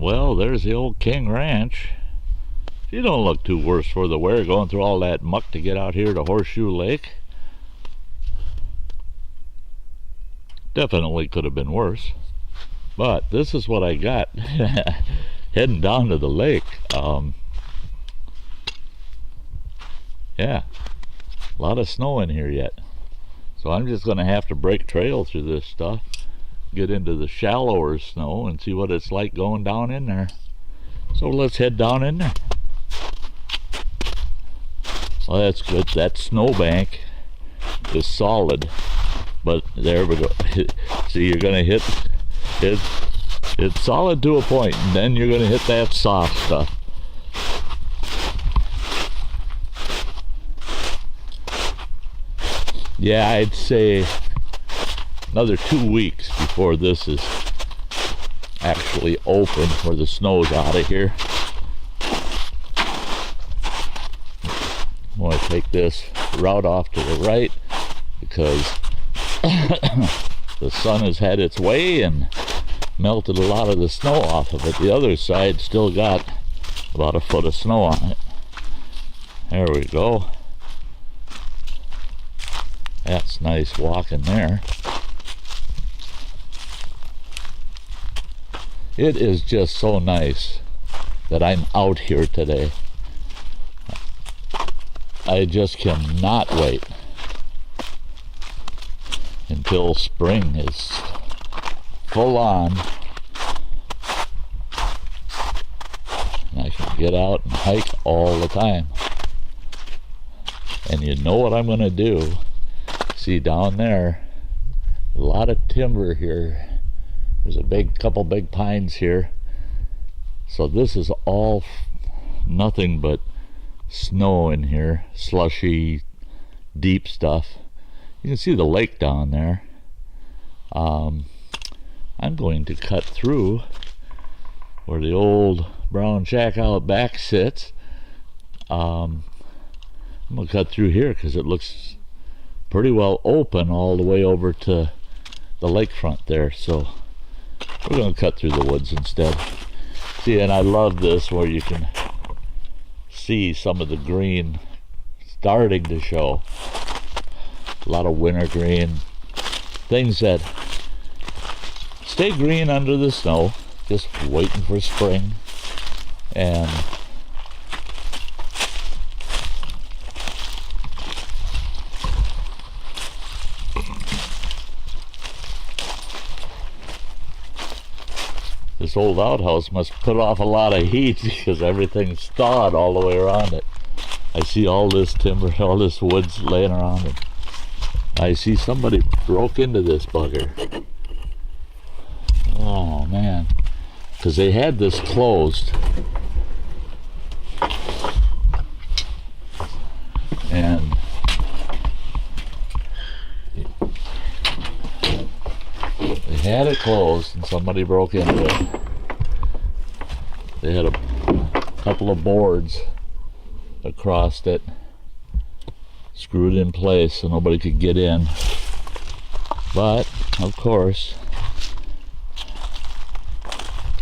Well, there's the old King Ranch. She don't look too worse for the wear, going through all that muck to get out here to Horseshoe Lake. Definitely could have been worse. But this is what I got heading down to the lake. Yeah, a lot of snow in here yet. So I'm just going to have to break trail through this stuff, get into the shallower snow and see what it's like going down in there. So let's head down in there. Well, that's good. That snowbank is solid, but there we go. See, you're going to hit it. It's solid to a point, and then you're going to hit that soft stuff. Yeah, I'd say another 2 weeks before this is actually open, where the snow's out of here. I'm going to take this route off to the right because the sun has had its way and melted a lot of the snow off of it. The other side still got about a foot of snow on it. There we go. That's nice walking there. It is just so nice that I'm out here today. I just cannot wait until spring is full on and I can get out and hike all the time. And you know what I'm going to do? See down there, a lot of timber here. There's a couple big pines here. So this is all nothing but snow in here, slushy, deep stuff. You can see the lake down there. I'm going to cut through where the old brown shack out back sits. I'm going to cut through here because it looks pretty well open all the way over to the lakefront there. So we're going to cut through the woods instead. See, and I love this where you can see some of the green starting to show. A lot of wintergreen, things that stay green under the snow, just waiting for spring. And this old outhouse must put off a lot of heat because everything's thawed all the way around it. I see all this timber, all this woods laying around it. I see somebody broke into this bugger. Oh man, because they had this closed. And they had it closed and somebody broke into it. They had a couple of boards across it, screwed in place so nobody could get in. But of course,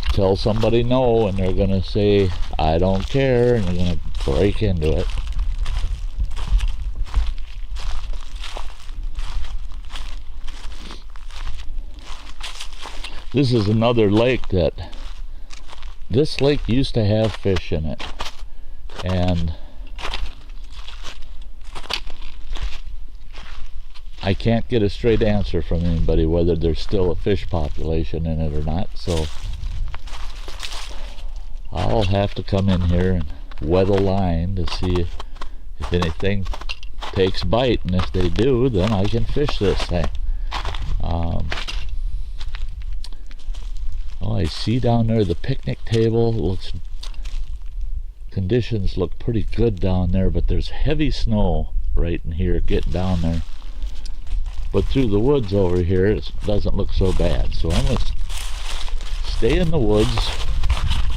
tell somebody no and they're gonna say I don't care, and they're gonna break into it. This is another lake this lake used to have fish in it, and I can't get a straight answer from anybody whether there's still a fish population in it or not, so I'll have to come in here and wet a line to see if anything takes bite, and if they do, then I can fish this thing. Oh, I see down there the picnic table. Conditions look pretty good down there, but there's heavy snow right in here getting down there. But through the woods over here, it doesn't look so bad. So I'm going to stay in the woods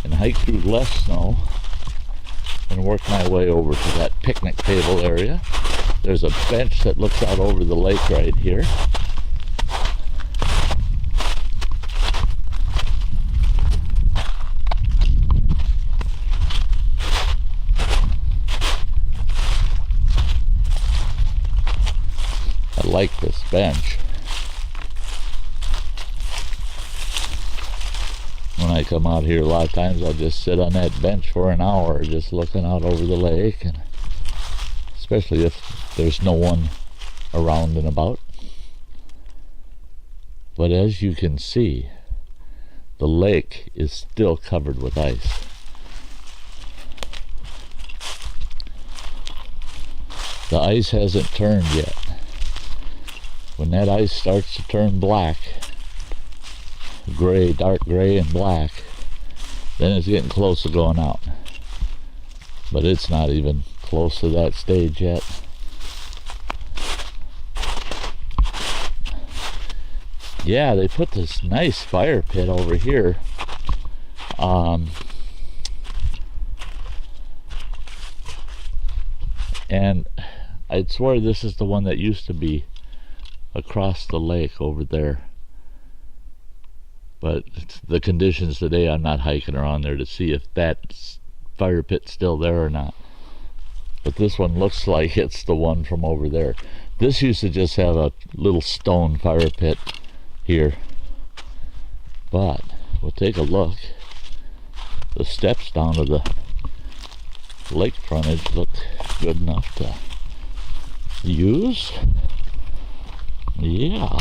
and hike through less snow and work my way over to that picnic table area. There's a bench that looks out over the lake right here. like this bench. When I come out here, a lot of times I'll just sit on that bench for an hour just looking out over the lake, and especially if there's no one around and about. But as you can see, the lake is still covered with ice. The ice hasn't turned yet. When that ice starts to turn black, gray, dark gray and black, then it's getting close to going out. But it's not even close to that stage yet. Yeah, they put this nice fire pit over here. And I'd swear this is the one that used to be across the lake over there. But the conditions today, I'm not hiking around there to see if that fire pit's still there or not. But this one looks like it's the one from over there. This used to just have a little stone fire pit here. But we'll take a look. The steps down to the lake frontage look good enough to use. Yeah.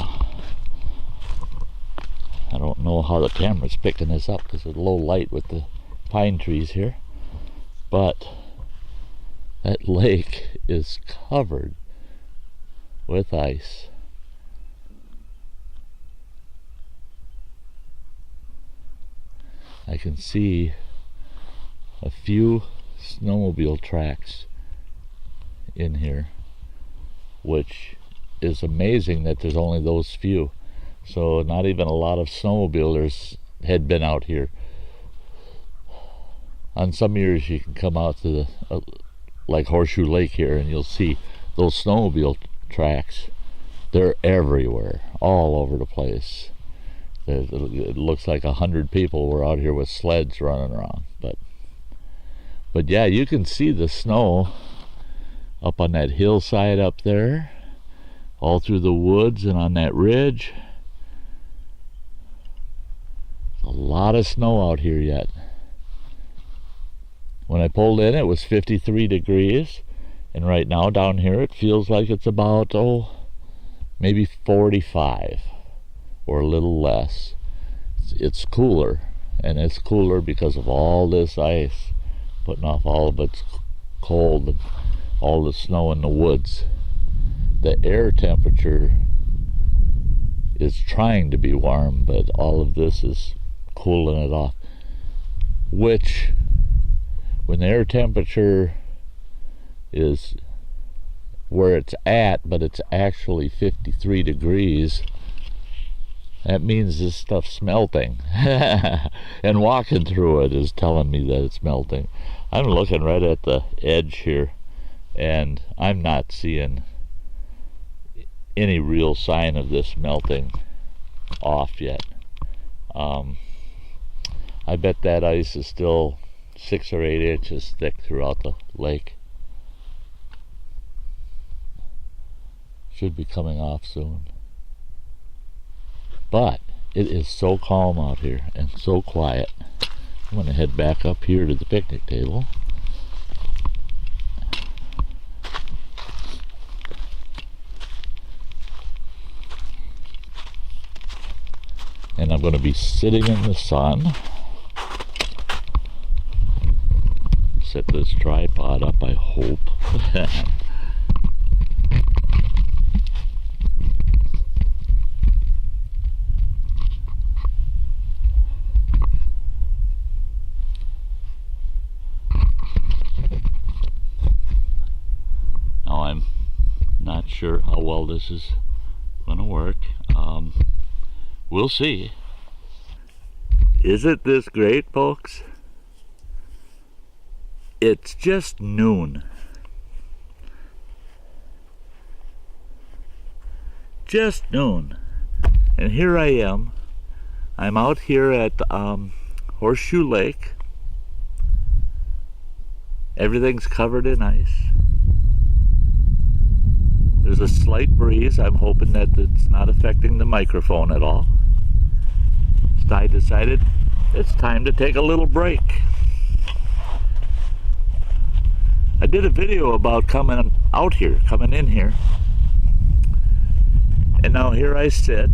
I don't know how the camera's picking this up because of the low light with the pine trees here, but that lake is covered with ice. I can see a few snowmobile tracks in here, which is amazing that there's only those few. So not even a lot of snowmobilers had been out here. On some years you can come out to the like Horseshoe Lake here and you'll see those snowmobile tracks. They're everywhere, all over the place. It looks like 100 people were out here with sleds running around. But yeah, you can see the snow up on that hillside up there, all through the woods and on that ridge. A lot of snow out here yet. When I pulled in, it was 53 degrees, and right now down here it feels like it's about maybe 45 or a little less. It's cooler, and it's cooler because of all this ice putting off all of its cold and all the snow in the woods. The air temperature is trying to be warm, but all of this is cooling it off, which when the air temperature is where it's at, but it's actually 53 degrees, that means this stuff's melting. And walking through it is telling me that it's melting. I'm looking right at the edge here, and I'm not seeing any real sign of this melting off yet. I bet that ice is still 6 or 8 inches thick throughout the lake. Should be coming off soon. But it is so calm out here and so quiet. I'm going to head back up here to the picnic table. And I'm going to be sitting in the sun. Set this tripod up, I hope. Now I'm not sure how well this is going to work. We'll see. Isn't this great, folks? It's just noon. Just noon. And here I am. I'm out here at Horseshoe Lake. Everything's covered in ice. There's a slight breeze. I'm hoping that it's not affecting the microphone at all. So I decided it's time to take a little break. I did a video about coming out here, coming in here. And now here I sit,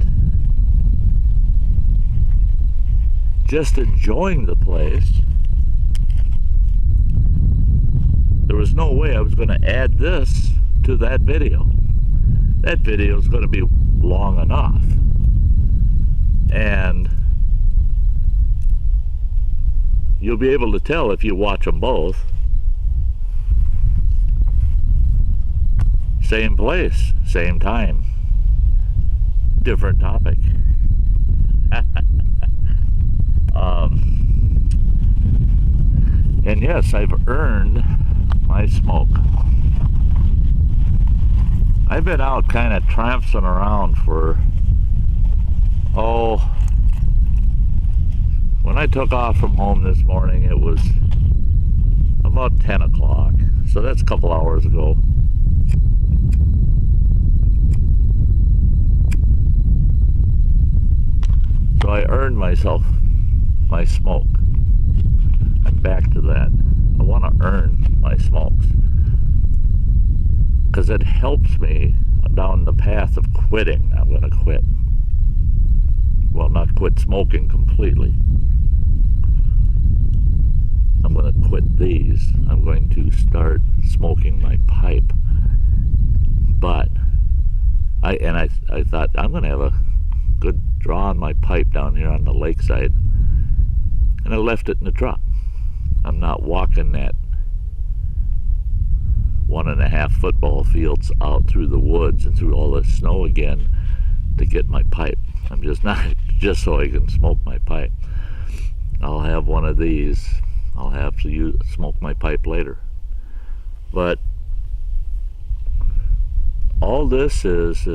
just enjoying the place. There was no way I was going to add this to that video. That video is going to be long enough. And you'll be able to tell if you watch them both. Same place, same time. Different topic. And yes, I've earned my smoke. I've been out kind of tramping around for, when I took off from home this morning, it was about 10 o'clock. So that's a couple hours ago. So I earned myself my smoke. I'm back to that. I want to earn my smokes because it helps me down the path of quitting. I'm going to quit. Well, not quit smoking completely. I'm going to quit these. I'm going to start smoking my pipe. But I thought I'm going to have a good draw on my pipe down here on the lakeside, and I left it in the truck. I'm not walking that 1.5 football fields out through the woods and through all the snow again to get my pipe. I'm just not, just so I can smoke my pipe. I'll have one of these. I'll have to smoke my pipe later. But all this is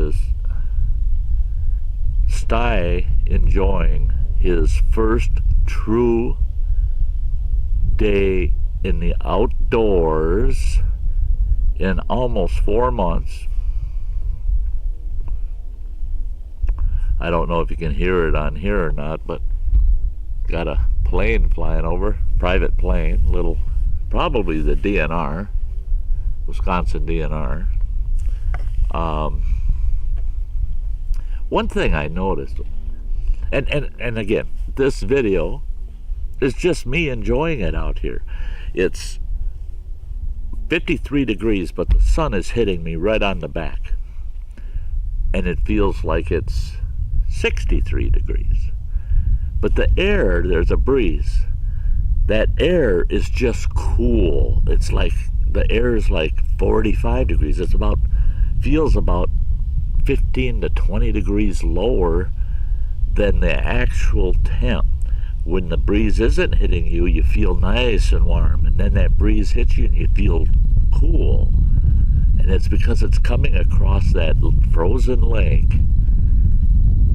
Sty enjoying his first true day in the outdoors in almost 4 months. I don't know if you can hear it on here or not, but got a plane flying over, private plane, little, probably the DNR, Wisconsin DNR. One thing I noticed, and again, this video is just me enjoying it out here. It's 53 degrees, but the sun is hitting me right on the back. And it feels like it's 63 degrees. But the air, there's a breeze. That air is just cool. It's like, the air is like 45 degrees. It's about, feels about 15 to 20 degrees lower than the actual temp. When the breeze isn't hitting you, you feel nice and warm, and then that breeze hits you and you feel cool. And it's because it's coming across that frozen lake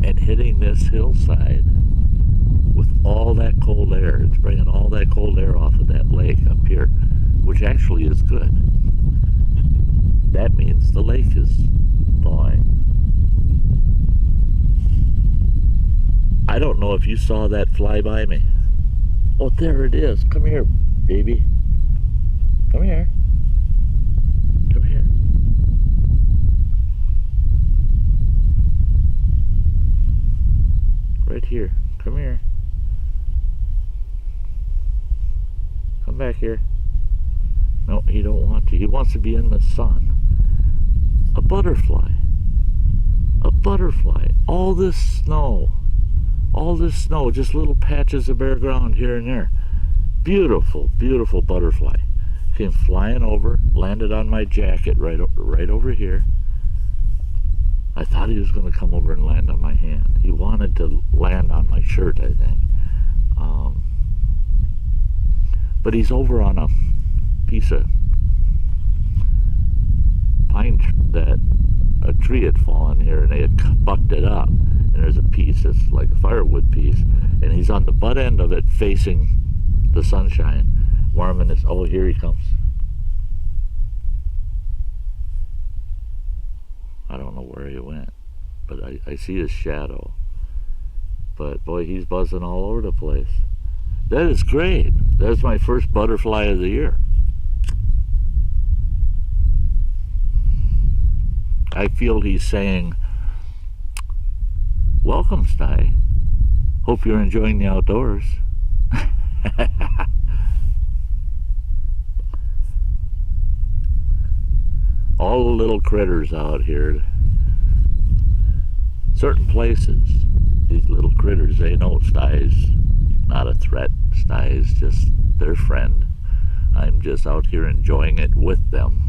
and hitting this hillside with all that cold air. It's bringing all that cold air off of that lake up here, which actually is good. That means the lake is thawing. I don't know if you saw that fly by me. Oh, there it is. Come here, baby. Come here. Come here. Right here. Come here. Come back here. No, he don't want to. He wants to be in the sun. A butterfly. A butterfly. All this snow, just little patches of bare ground here and there. Beautiful, beautiful butterfly. Came flying over, landed on my jacket right over here. I thought he was going to come over and land on my hand. He wanted to land on my shirt, I think. But he's over on a piece of pine that a tree had fallen here, and they had bucked it up. And there's a piece that's like a firewood piece, and he's on the butt end of it facing the sunshine, warming his, oh, here he comes. I don't know where he went, but I see his shadow. But boy, he's buzzing all over the place. That is great. That's my first butterfly of the year. I feel he's saying, welcome, Sty. Hope you're enjoying the outdoors. All the little critters out here, certain places, these little critters, they know Sty's not a threat. Sty is just their friend. I'm just out here enjoying it with them.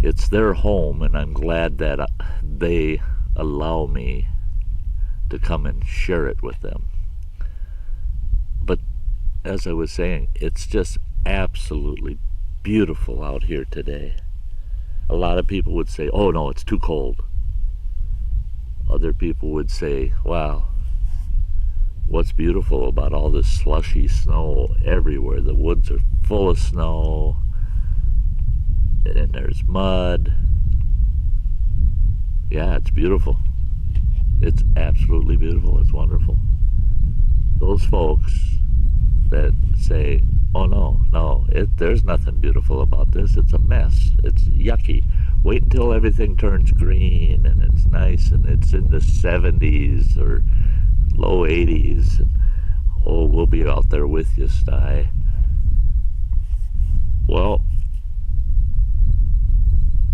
It's their home, and I'm glad that they allow me to come and share it with them. But as I was saying, it's just absolutely beautiful out here today. A lot of people would say, oh no, it's too cold. Other people would say, wow, what's beautiful about all this slushy snow everywhere? The woods are full of snow, and then there's mud. Yeah, it's beautiful. It's absolutely beautiful. It's wonderful. Those folks that say, oh no, there's nothing beautiful about this. It's a mess. It's yucky. Wait until everything turns green and it's nice and it's in the 70s or low 80s. And, oh, we'll be out there with you, Sty. Well,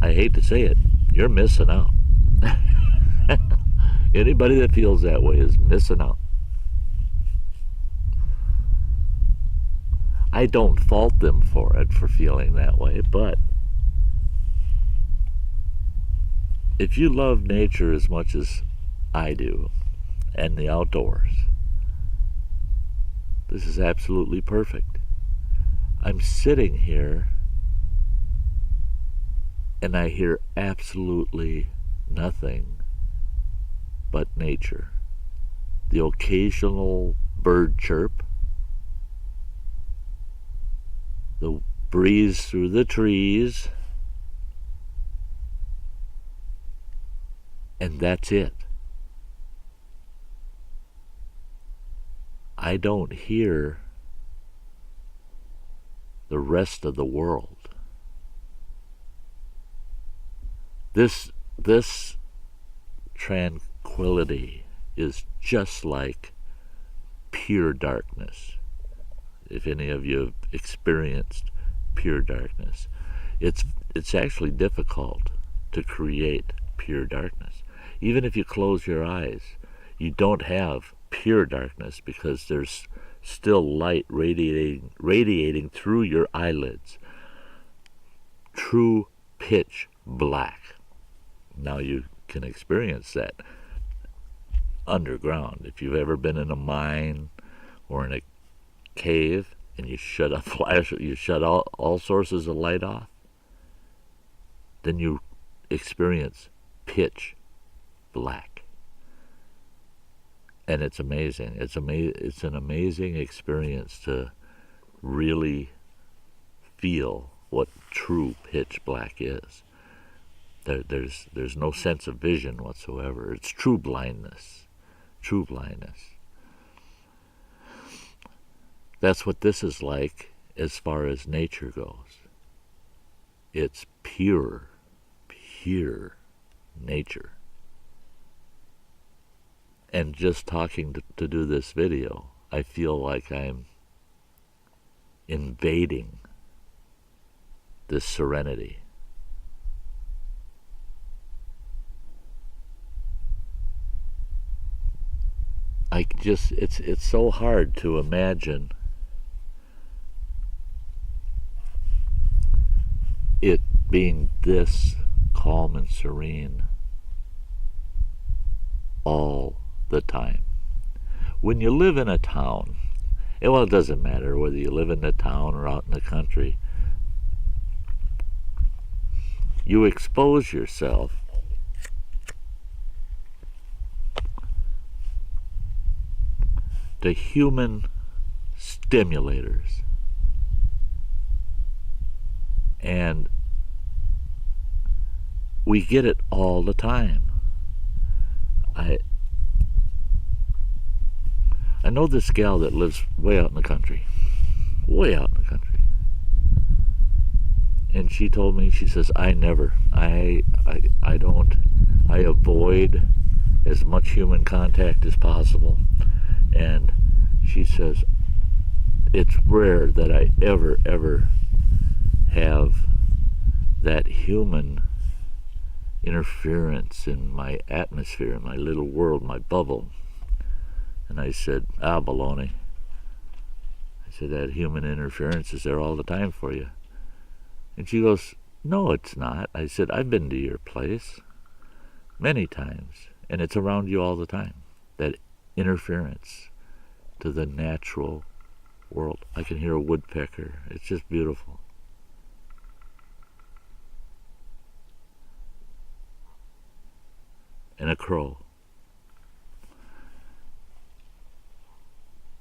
I hate to say it, you're missing out. Anybody that feels that way is missing out. I don't fault them for it, for feeling that way, but if you love nature as much as I do, and the outdoors, this is absolutely perfect. I'm sitting here and I hear absolutely nothing but nature. The occasional bird chirp, the breeze through the trees, and that's it. I don't hear the rest of the world. This tranquility is just like pure darkness. If any of you have experienced pure darkness, it's actually difficult to create pure darkness. Even if you close your eyes, you don't have pure darkness because there's still light radiating through your eyelids. True pitch black. Now you can experience that underground. If you've ever been in a mine or in a cave and you shut all sources of light off, then you experience pitch black. And it's amazing. It's an amazing experience to really feel what true pitch black is. There's no sense of vision whatsoever. It's true blindness. True blindness. That's what this is like as far as nature goes. It's pure nature. And just talking to do this video, I feel like I'm invading this serenity. It's so hard to imagine it being this calm and serene all the time. When you live in a town, well, it doesn't matter whether you live in the town or out in the country, you expose yourself to human stimulators. we get it all the time. I know this gal that lives way out in the country. Way out in the country. And she told me, she says, I avoid as much human contact as possible. And she says, it's rare that I ever have that human interference in my atmosphere, in my little world, my bubble. And I said, baloney. I said, that human interference is there all the time for you. And she goes, no, it's not. I said, I've been to your place many times, and it's around you all the time. That interference to the natural world. I can hear a woodpecker. It's just beautiful. And a crow.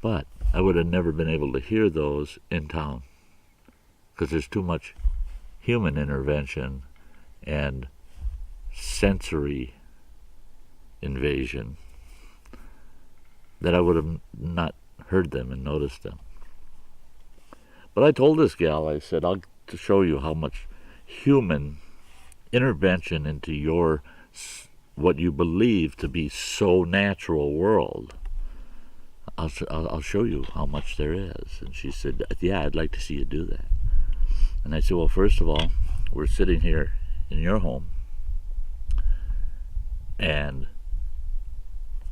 But I would have never been able to hear those in town because there's too much human intervention and sensory invasion that I would have not heard them and noticed them. But I told this gal, I said, I'll show you how much human intervention into your, what you believe to be so natural world. I'll show you how much there is. And she said, yeah, I'd like to see you do that. And I said, well, first of all, we're sitting here in your home, and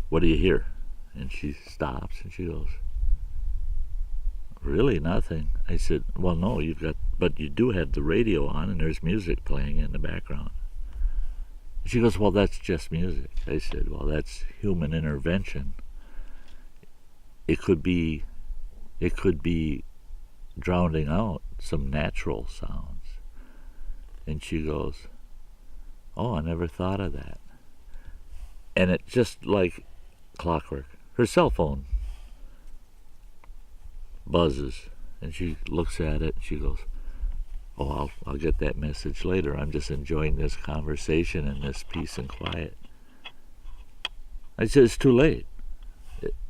what do you hear? And she stops and she goes, really nothing. I said, well, no, but you do have the radio on and there's music playing in the background. She goes, well, that's just music. I said, well, that's human intervention. It could be drowning out some natural sounds. And she goes, oh, I never thought of that. And it just like clockwork. Her cell phone buzzes, and she looks at it and she goes, oh, I'll get that message later. I'm just enjoying this conversation and this peace and quiet. I said, it's too late.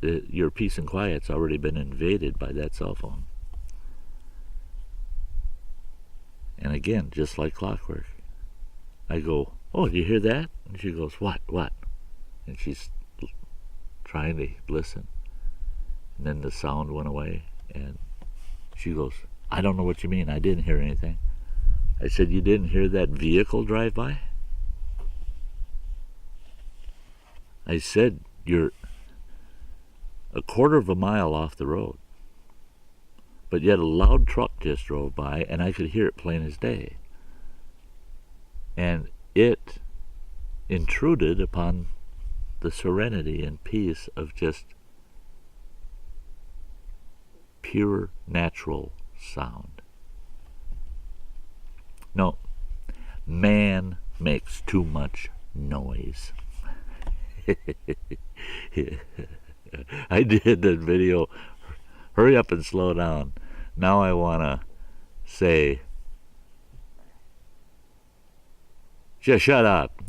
Your peace and quiet's already been invaded by that cell phone. And again, just like clockwork, I go, oh, do you hear that? And she goes, what? And she's trying to listen. And then the sound went away, and she goes, I don't know what you mean. I didn't hear anything. I said, you didn't hear that vehicle drive by? I said, you're a quarter of a mile off the road. But yet a loud truck just drove by, and I could hear it plain as day. And it intruded upon the serenity and peace of just pure natural sound. No, man makes too much noise. I did that video, hurry up and slow down. Now I want to say, just shut up.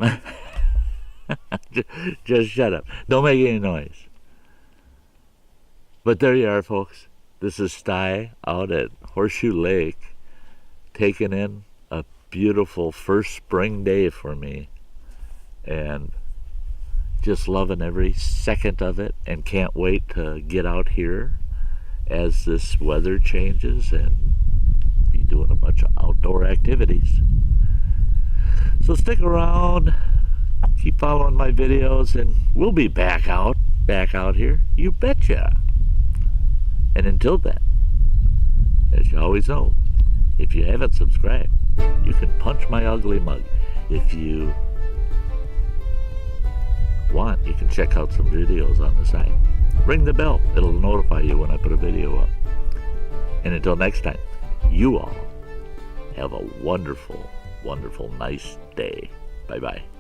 just shut up. Don't make any noise. But there you are, folks. This is Sty out at Horseshoe Lake, taking in a beautiful first spring day for me, and just loving every second of it, and can't wait to get out here as this weather changes and be doing a bunch of outdoor activities. So stick around, keep following my videos, and we'll be back out here, you betcha. And until then, as you always know, if you haven't subscribed, you can punch my ugly mug. If you want, you can check out some videos on the side. Ring the bell. It'll notify you when I put a video up. And until next time, you all have a wonderful, wonderful, nice day. Bye-bye.